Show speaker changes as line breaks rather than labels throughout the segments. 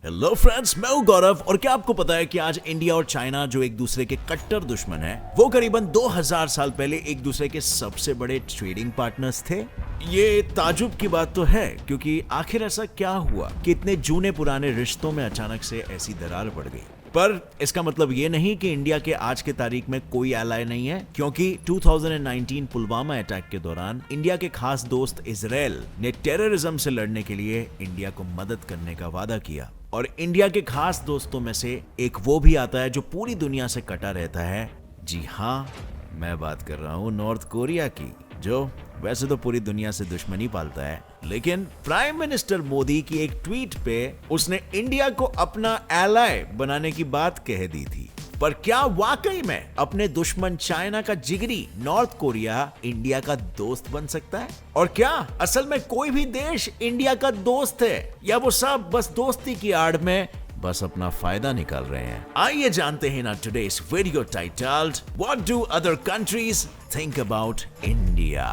Hello friends, मैं हूं गौरव। और क्या आपको पता है कि आज इंडिया और चाइना, जो एक दूसरे के कट्टर दुश्मन हैं, वो करीबन 2000 साल पहले एक दूसरे के सबसे बड़े ट्रेडिंग पार्टनर्स थे। ये ताजुब की बात तो है, क्योंकि आखिर ऐसा क्या हुआ कि इतने जूने पुराने रिश्तों में अचानक से ऐसी दरार पड़ गई। पर इसका मतलब ये नहीं कि इंडिया के आज के तारीख में कोई एलाय नहीं है, क्योंकि 2019 पुलवामा अटैक के दौरान इंडिया के खास दोस्त इजराइल ने टेररिज्म से लड़ने के लिए इंडिया को मदद करने का वादा किया। और इंडिया के खास दोस्तों में से एक वो भी आता है जो पूरी दुनिया से कटा रहता है। जी हाँ, मैं बात कर रहा हूँ नॉर्थ कोरिया की, जो वैसे तो पूरी दुनिया से दुश्मनी पालता है, लेकिन प्राइम मिनिस्टर मोदी की एक ट्वीट पे उसने इंडिया को अपना एलाय बनाने की बात कह दी थी। पर क्या वाकई में अपने दुश्मन चाइना का जिगरी नॉर्थ कोरिया इंडिया का दोस्त बन सकता है? और क्या असल में कोई भी देश इंडिया का दोस्त है, या वो सब बस दोस्ती की आड़ में बस अपना फायदा निकाल रहे हैं? आइए जानते हैं ना today's video titled what do other countries think about India.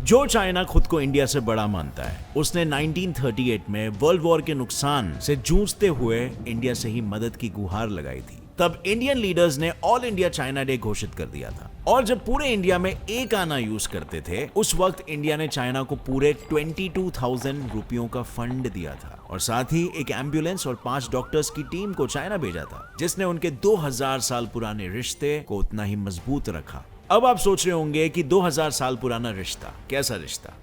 जो चाइना खुद को इंडिया से बड़ा मानता है, उसने 1938 में वर्ल्ड वॉर के नुकसान से जूझते हुए इंडिया से ही मदद की गुहार लगाई थी। तब इंडियन लीडर्स ने ऑल इंडिया चाइना डे घोषित कर दिया था, और जब पूरे इंडिया में एक आना यूज करते थे, उस वक्त इंडिया ने चाइना को पूरे 22,000 रुपयों का फंड दिया था, और साथ ही एक एम्बुलेंस और 5 डॉक्टर्स की टीम को चाइना भेजा था, जिसने उनके 2000 साल पुराने रिश्ते को उतना ही मजबूत रखा। अब आप सोच रहे होंगे कि 2000 साल पुराना रिश्ता, कैसा रिश्ता?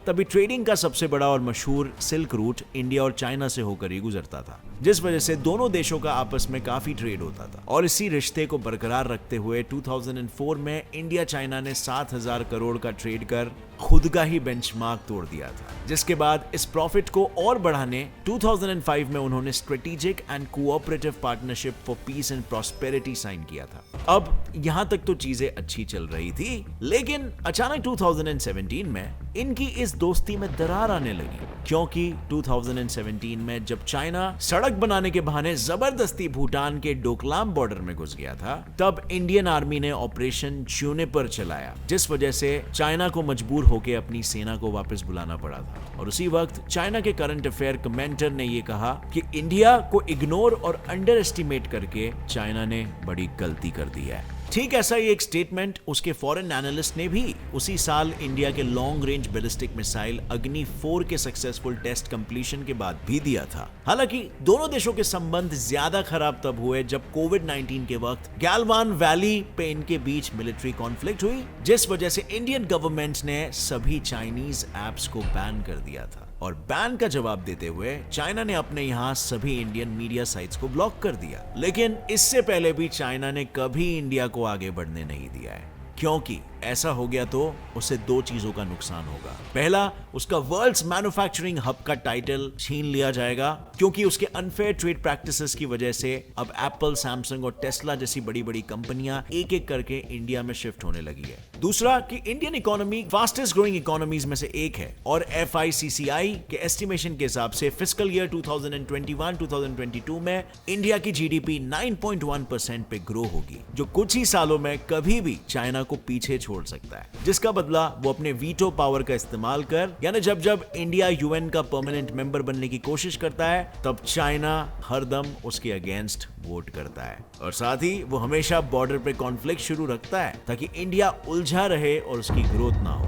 तभी ट्रेडिंग का सबसे बड़ा और मशहूर सिल्क रूट इंडिया और चाइना से होकर ही गुजरता था, जिस वजह से दोनों देशों का आपस में काफी ट्रेड होता था। और इसी रिश्ते को बरकरार रखते हुए 2004 में इंडिया चाइना ने 7000 करोड़ का ट्रेड कर खुद का ही बेंचमार्क तोड़ दिया था, जिसके बाद इस प्रॉफिट को और बढ़ाने 2005 में उन्होंने strategic and cooperative partnership for peace and prosperity sign किया था। अब यहां तक तो चीजें अच्छी चल रही थी, लेकिन अचानक 2017 में इनकी इस दोस्ती में दरार आने लगी, क्योंकि 2017 में जब चाइना सड़क बनाने के बहाने जबरदस्ती भूटान के डोकलाम बॉर्डर में घुस गया था, तब इंडियन आर्मी ने ऑपरेशन ज्यूनिपर चलाया, जिस वजह से चाइना को मजबूर होकर अपनी सेना को वापस बुलाना पड़ा था। और उसी वक्त चाइना के करंट अफेयर कमेंटर ने यह कहा कि इंडिया को इग्नोर और अंडर एस्टिमेट करके चाइना ने बड़ी गलती कर दी है। ठीक ऐसा ही एक स्टेटमेंट उसके फॉरेन एनालिस्ट ने भी उसी साल इंडिया के लॉन्ग रेंज बैलिस्टिक मिसाइल अग्नि 4 के सक्सेसफुल टेस्ट कंप्लीशन के बाद भी दिया था। हालांकि दोनों देशों के संबंध ज्यादा खराब तब हुए जब कोविड-19 के वक्त गैलवान वैली पे इनके बीच मिलिट्री कॉन्फ्लिक्ट हुई, जिस वजह से इंडियन गवर्नमेंट ने सभी चाइनीज एप्स को बैन कर दिया था। और बैन का जवाब देते हुए चाइना ने अपने यहाँ सभी इंडियन मीडिया साइट्स को ब्लॉक कर दिया। लेकिन इससे पहले भी चाइना ने कभी इंडिया को आगे बढ़ने नहीं दिया है, क्योंकि ऐसा हो गया तो उसे 2 चीजों का नुकसान होगा। पहला, उसका वर्ल्ड्स मैन्युफैक्चरिंग हब का टाइटल छीन लिया जाएगा, क्योंकि उसके अनफेयर ट्रेड प्रैक्टिसेस की वजह से अब एप्पल, सैमसंग और टेस्ला जैसी बड़ी बड़ी कंपनियां एक एक करके इंडिया में शिफ्ट होने लगी है। दूसरा, कि Indian economy fastest growing economies में से एक है, और FICCI के एस्टिमेशन के हिसाब से फिस्कल ईयर 2021-2022 में इंडिया की GDP 9.1% पे ग्रो होगी, जो कुछ ही सालों में कभी भी चाइना को पीछे छोड़ सकता है, जिसका बदला वो अपने वीटो पावर का इस्तेमाल कर, यानी जब जब इंडिया UN का परमानेंट मेंबर बनने की कोशिश करता है, तब चाइना हरदम उसके अगेंस्ट वोट करता है। और साथ ही वो हमेशा बॉर्डर पे कॉन्फ्लिक्ट शुरू रखता है, ताकि इंडिया उलझा रहे और उसकी ग्रोथ ना हो।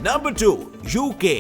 Number 2, UK।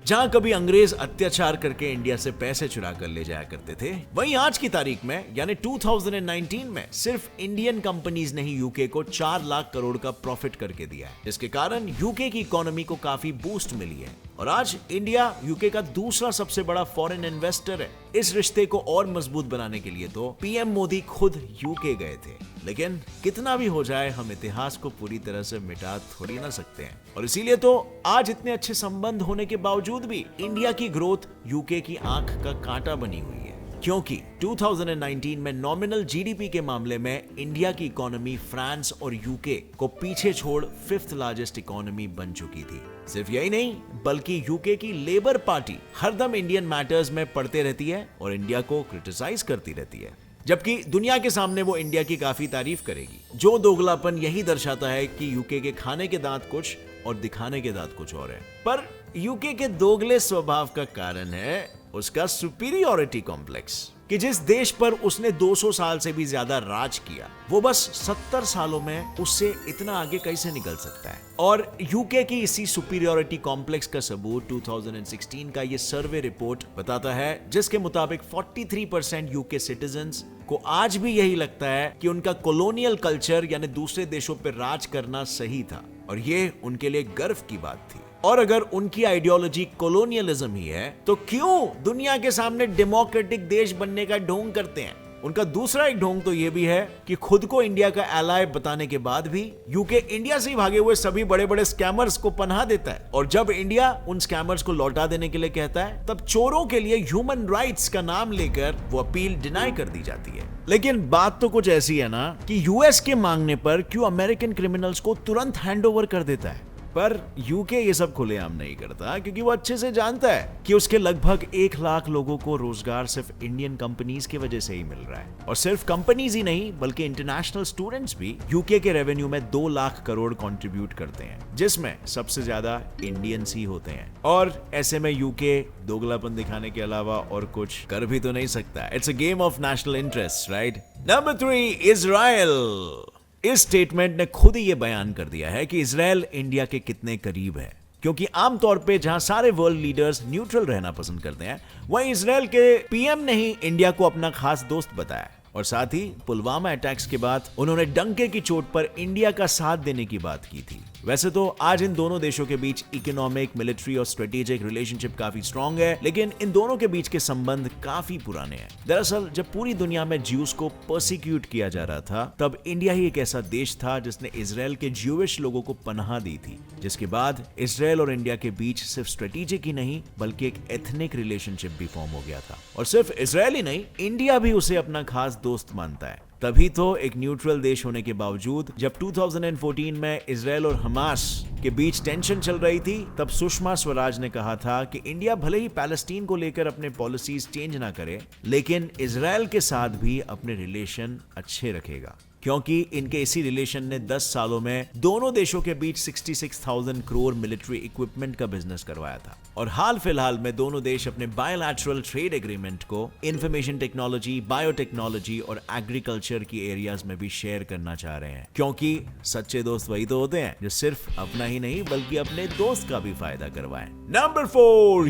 जहां कभी अंग्रेज अत्याचार करके इंडिया से पैसे चुरा कर ले जाया करते थे, वहीं आज की तारीख में यानी 2019 में सिर्फ इंडियन कंपनीज ने ही यूके को 4 लाख करोड़ का प्रॉफिट करके दिया है, जिसके कारण यूके की इकोनॉमी को काफी बूस्ट मिली है। और आज इंडिया यूके का दूसरा सबसे बड़ा फॉरेन इन्वेस्टर है। इस रिश्ते को और मजबूत बनाने के लिए तो PM मोदी खुद यूके गए थे, लेकिन कितना भी हो जाए, हम इतिहास को पूरी तरह से मिटा थोड़ी ना सकते हैं। और इसीलिए तो आज इतने अच्छे संबंध होने के बावजूद भी इंडिया की ग्रोथ यूके की आंख का कांटा बनी हुई है, क्योंकि 2019 में नॉमिनल GDP के मामले में इंडिया की इकोनॉमी फ्रांस और यूके को पीछे छोड़ 5th लार्जेस्ट इकोनॉमी बन चुकी थी। सिर्फ यही नहीं, बल्कि यूके की लेबर पार्टी हरदम इंडियन मैटर्स में पड़ते रहती है और इंडिया को क्रिटिसाइज करती रहती है, जबकि दुनिया के सामने वो इंडिया की काफी तारीफ करेगी। जो दोगलापन यही दर्शाता है कि यूके के खाने के दांत कुछ और दिखाने के दांत कुछ और है। पर यूके के दोगले स्वभाव का कारण है उसका सुपीरियोरिटी कॉम्प्लेक्स कि जिस देश पर उसने 200 साल से भी ज्यादा राज किया, वो बस 70 सालों में उससे इतना आगे कैसे निकल सकता है। और यूके की इसी सुपीरियोरिटी कॉम्प्लेक्स का सबूत 2016 का ये सर्वे रिपोर्ट बताता है, जिसके मुताबिक 43% यूके सिटीजन्स को आज भी यही लगता है कि उनका कॉलोनियल कल्चर यानी दूसरे देशों पर राज करना सही था और ये उनके लिए गर्व की बात थी। और अगर उनकी आइडियोलॉजी कॉलोनियलिज्म ही है, तो क्यों दुनिया के सामने डेमोक्रेटिक देश बनने का ढोंग करते हैं? उनका दूसरा एक ढोंग तो ये भी है कि खुद को इंडिया का एलाय बताने के बाद भी यूके इंडिया से ही भागे हुए सभी बड़े बड़े स्कैमर्स को पनाह देता है, और जब इंडिया उन स्कैमर्स को लौटा देने के लिए कहता है, तब चोरों के लिए ह्यूमन राइट्स का नाम लेकर वो अपील डिनाई कर दी जाती है। लेकिन बात तो कुछ ऐसी है ना कि यूएस के मांगने पर क्यों अमेरिकन क्रिमिनल्स को तुरंत हैंडओवर कर देता है, पर यूके ये सब खुलेआम नहीं करता, क्योंकि वो अच्छे से जानता है कि उसके लगभग 1 लाख लोगों को रोजगार सिर्फ इंडियन कंपनीज की वजह से ही मिल रहा है। और सिर्फ कंपनीज ही नहीं, बल्कि इंटरनेशनल स्टूडेंट्स भी यूके के रेवेन्यू में 2 लाख करोड़ कंट्रीब्यूट करते हैं, जिसमें सबसे ज्यादा इंडियंस ही होते हैं। और ऐसे में यूके दोगलापन दिखाने के अलावा और कुछ कर भी तो नहीं सकता। It's a game of national interest, right? Number 3, Israel. इस स्टेटमेंट ने खुद ही यह बयान कर दिया है कि इजराइल इंडिया के कितने करीब है, क्योंकि आमतौर पे जहां सारे वर्ल्ड लीडर्स न्यूट्रल रहना पसंद करते हैं, वहीं इजराइल के पीएम ने ही इंडिया को अपना खास दोस्त बताया। और साथ ही पुलवामा अटैक्स के बाद उन्होंने डंके की चोट पर इंडिया का साथ देने की बात की थी। वैसे तो आज इन दोनों देशों के बीच इकोनॉमिक, मिलिट्री और स्ट्रेटेजिक रिलेशनशिप काफी स्ट्रांग है, लेकिन इन दोनों के बीच के संबंध काफी पुराने हैं। दरअसल जब पूरी दुनिया में ज्यूज को पर्सिक्यूट किया जा रहा था, तब इंडिया ही एक ऐसा देश था जिसने इजराइल के ज्यूइश लोगों को पनाह दी थी, जिसके बाद इजराइल और इंडिया के बीच सिर्फ स्ट्रेटेजिक ही नहीं बल्कि एक एथनिक रिलेशनशिप भी फॉर्म हो गया था। और सिर्फ इजराइल ही नहीं, इंडिया भी उसे अपना खास दोस्त मानता है। तभी तो एक न्यूट्रल देश होने के बावजूद जब 2014 में इजराइल और हमास के बीच टेंशन चल रही थी, तब सुषमा स्वराज ने कहा था कि इंडिया भले ही पैलेस्टीन को लेकर अपने पॉलिसीज चेंज ना करे, लेकिन इजराइल के साथ भी अपने रिलेशन अच्छे रखेगा, क्योंकि इनके इसी रिलेशन ने 10 सालों में दोनों देशों के बीच 66,000 करोड़ मिलिट्री इक्विपमेंट का बिजनेस करवाया था। और हाल फिलहाल में दोनों देश अपने बायलैटरल ट्रेड एग्रीमेंट को इंफॉर्मेशन टेक्नोलॉजी, बायोटेक्नोलॉजी और एग्रीकल्चर की एरियाज में भी शेयर करना चाह रहे हैं, क्योंकि सच्चे दोस्त वही तो होते हैं जो सिर्फ अपना ही नहीं बल्कि अपने दोस्त का भी फायदा करवाएं। नंबर 4,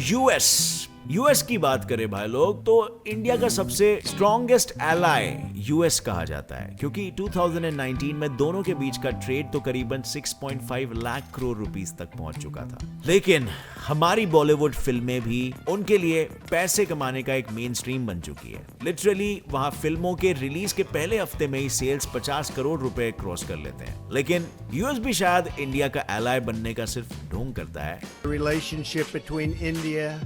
यूएस की बात करें भाई लोग, तो इंडिया का सबसे स्ट्रॉन्गेस्ट एलाय यूएस कहा जाता है, क्योंकि 2019 में दोनों के बीच का ट्रेड तो करीबन 6.5 लाख करोड़ रुपीस तक पहुंच चुका था। लेकिन हमारी बॉलीवुड फिल्में भी उनके लिए पैसे कमाने का एक मेन स्ट्रीम बन चुकी है। लिटरली वहां फिल्मों के रिलीज के पहले हफ्ते में ही सेल्स 50 करोड़ रुपए क्रॉस कर लेते हैं। लेकिन यूएस भी शायद इंडिया का एलाय बनने का सिर्फ ढोंग करता है।
Relationship between India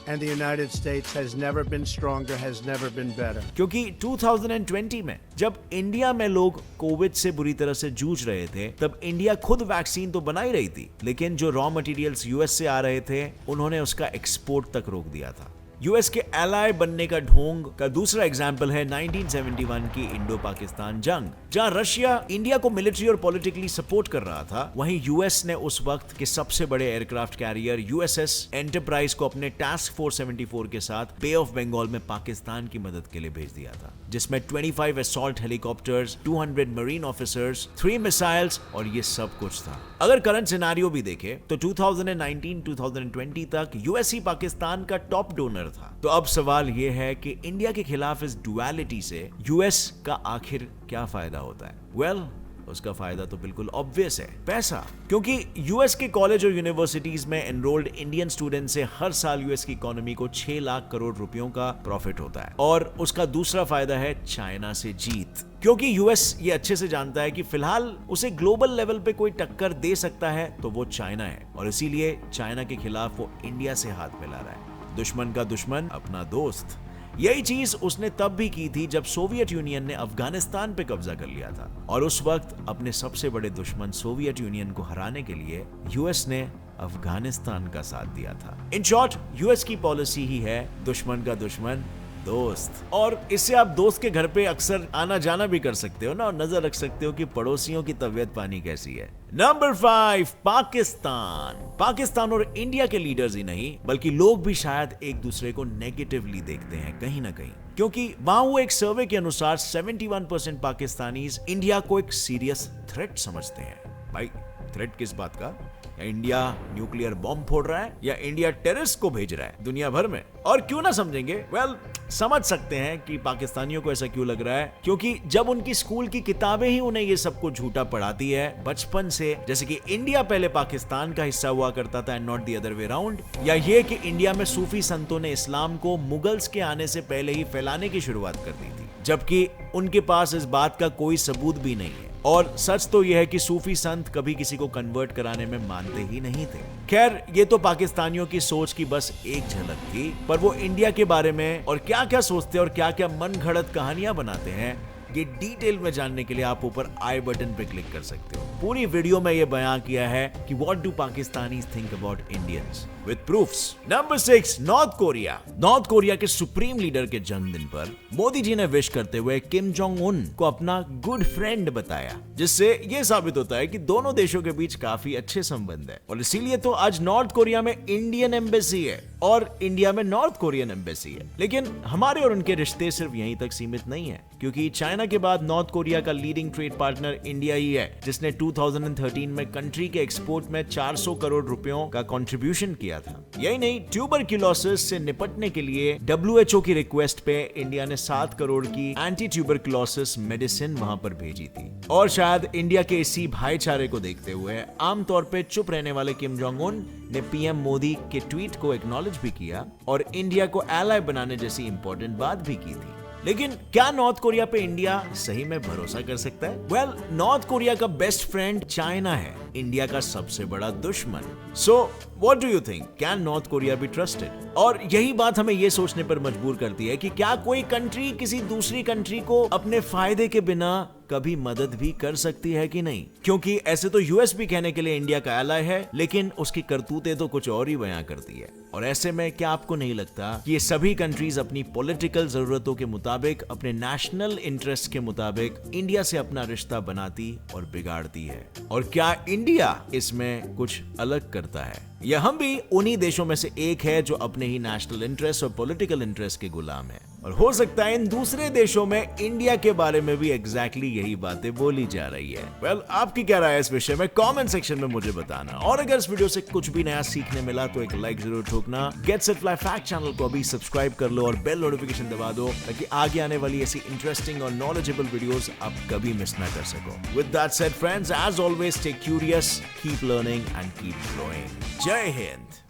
and the United States has never been stronger, has never been better.
क्योंकि 2020 में जब इंडिया में लोग कोविड से बुरी तरह से जूझ रहे थे, तब इंडिया खुद वैक्सीन तो बना ही रही थी, लेकिन जो रॉ मटेरियल्स यूएस से आ रहे थे, उन्होंने उसका एक्सपोर्ट तक रोक दिया था। यूएस के एलाय बनने का ढोंग का दूसरा एग्जाम्पल है 1971 की इंडो पाकिस्तान जंग, जहां रशिया इंडिया को मिलिट्री और पॉलिटिकली सपोर्ट कर रहा था। वहीं यूएस ने उस वक्त के सबसे बड़े एयरक्राफ्ट कैरियर यूएसएस एंटरप्राइज को अपने टास्क फोर्स 74 के साथ बे ऑफ बंगाल में पाकिस्तान की मदद के लिए भेज दिया था, जिसमें 25 assault helicopters, 200 marine officers, 3 missiles और ये सब कुछ था। अगर करंट सिनेरियो भी देखे तो 2019-2020 तक यूएस ही पाकिस्तान का टॉप डोनर था। तो अब सवाल यह है कि इंडिया के खिलाफ इस डुअलिटी से यूएस का आखिर क्या फायदा होता है? वेल, उसका फायदा तो बिल्कुल ऑब्वियस है, पैसा। क्योंकि यूएस के कॉलेज और यूनिवर्सिटीज में एनरोल्ड इंडियन स्टूडेंट से हर साल यूएस की इकोनॉमी को 6 लाख करोड़ रुपयों का प्रॉफिट होता है। और उसका दूसरा फायदा है चाइना से जीत, क्योंकि यूएस ये अच्छे से जानता है कि फिलहाल उसे ग्लोबल लेवल पे कोई टक्कर दे सकता है तो वो चाइना है, और इसीलिए चाइना के खिलाफ वो इंडिया से हाथ मिला रहा है। दुश्मन का दुश्मन अपना दोस्त। यही चीज उसने तब भी की थी जब सोवियत यूनियन ने अफगानिस्तान पे कब्जा कर लिया था, और उस वक्त अपने सबसे बड़े दुश्मन सोवियत यूनियन को हराने के लिए यूएस ने अफगानिस्तान का साथ दिया था। इन शॉर्ट, यूएस की पॉलिसी ही है दुश्मन का दुश्मन दोस्त। और इससे आप दोस्त के घर पे अक्सर आना जाना भी कर सकते हो ना, और नजर रख सकते हो कि पड़ोसियों की तबीयत पानी कैसी है। नंबर 5, पाकिस्तान और इंडिया के लीडर्स ही नहीं बल्कि लोग भी शायद एक दूसरे को नेगेटिवली देखते हैं कहीं ना कहीं, क्योंकि वहां हुए एक सर्वे के अनुसार 71% पाकिस्तानीज इंडिया को एक सीरियस थ्रेट समझते हैं। भाई थ्रेट किस बात का? या इंडिया न्यूक्लियर बॉम्ब फोड़ रहा है, या इंडिया टेररिस्ट को भेज रहा है दुनिया भर में? और क्यों ना समझेंगे? वेल, समझ सकते हैं कि पाकिस्तानियों को ऐसा क्यों लग रहा है, क्योंकि जब उनकी स्कूल की किताबें ही उन्हें ये सब कुछ झूठा पढ़ाती है बचपन से, जैसे कि इंडिया पहले पाकिस्तान का हिस्सा हुआ करता था and not the other way round, या ये कि इंडिया में सूफी संतों ने इस्लाम को मुगल्स के आने से पहले ही फैलाने की शुरुआत कर दी थी, जबकि उनके पास इस बात का कोई सबूत भी नहीं है। और सच तो यह है कि सूफी संत कभी किसी को कन्वर्ट कराने में मानते ही नहीं थे। खैर, ये तो पाकिस्तानियों की सोच की बस एक झलक थी, पर वो इंडिया के बारे में और क्या क्या सोचते हैं और क्या क्या मन घड़त कहानियां बनाते हैं, ये डिटेल में जानने के लिए आप ऊपर आई बटन पे क्लिक कर सकते हो। पूरी वीडियो में ये बयां किया है कि what do Pakistanis think about Indians with proofs. Number 6, north Korea के सुप्रीम लीडर के जन्मदिन पर मोदी जी ने विश करते हुए किम जोंग उन को अपना गुड फ्रेंड बताया, जिससे ये साबित होता है कि दोनों देशों के बीच काफी अच्छे संबंध है। और इसीलिए तो आज नॉर्थ कोरिया में इंडियन एम्बेसी है और इंडिया में नॉर्थ कोरियन एम्बेसी है। लेकिन हमारे और उनके रिश्ते सिर्फ यहीं तक सीमित नहीं है, क्योंकि चाइना के बाद नॉर्थ कोरिया का लीडिंग ट्रेड पार्टनर इंडिया ही है, जिसने 2013 में कंट्री के एक्सपोर्ट में 400 करोड़ रुपयों का कंट्रीब्यूशन किया था। यही नहीं, ट्यूबरक्यूलोसिस से निपटने के लिए WHO की रिक्वेस्ट पे इंडिया ने 7 करोड़ की एंटी ट्यूबरक्यूलोसिस मेडिसिन वहां पर भेजी थी। और शायद इंडिया के इसी भाईचारे को देखते हुए आमतौर पे चुप रहने वाले किम जोंग उन ने पीएम मोदी के ट्वीट को एक्नॉलेज भी किया और इंडिया को एलाय बनाने जैसी इंपॉर्टेंट बात भी की थी। लेकिन क्या नॉर्थ कोरिया पे इंडिया सही में भरोसा कर सकता है? वेल, नॉर्थ कोरिया का बेस्ट फ्रेंड चाइना है, इंडिया का सबसे बड़ा दुश्मन। So what do you think, can north Korea be trusted? और यही बात हमें ये सोचने पर मजबूर करती है कि क्या कोई कंट्री किसी दूसरी कंट्री को अपने फायदे के बिना कभी मदद भी कर सकती है कि नहीं? क्योंकि ऐसे तो यूएस भी कहने के लिए इंडिया का एलाय है, लेकिन उसकी करतूतें तो कुछ और ही बयां करती है। और ऐसे में क्या आपको नहीं लगता कि ये सभी कंट्रीज अपनी पॉलिटिकल जरूरतों के मुताबिक, अपने नेशनल इंटरेस्ट के मुताबिक इंडिया से अपना रिश्ता बनाती और बिगाड़ती है? और क्या इंडिया इसमें कुछ अलग करता है, या हम भी उन्हीं देशों में से एक है जो अपने ही नेशनल इंटरेस्ट और पॉलिटिकल इंटरेस्ट के गुलाम है? और हो सकता है इन दूसरे देशों में इंडिया के बारे में भी एग्जैक्टली यही बातें बोली जा रही है। वेल, आपकी क्या राय है इस विषय में? कमेंट सेक्शन में मुझे बताना। और अगर इस वीडियो से कुछ भी नया सीखने मिला तो एक लाइक जरूर ठोकना। Get set fly fact channel को अभी सब्सक्राइब कर लो और बेल नोटिफिकेशन दबा दो, ताकि आगे आने वाली ऐसी इंटरेस्टिंग और नॉलेजेबल वीडियोस आप कभी मिस ना कर सको। With that said friends, as always stay curious, keep learning and keep growing. जय हिंद।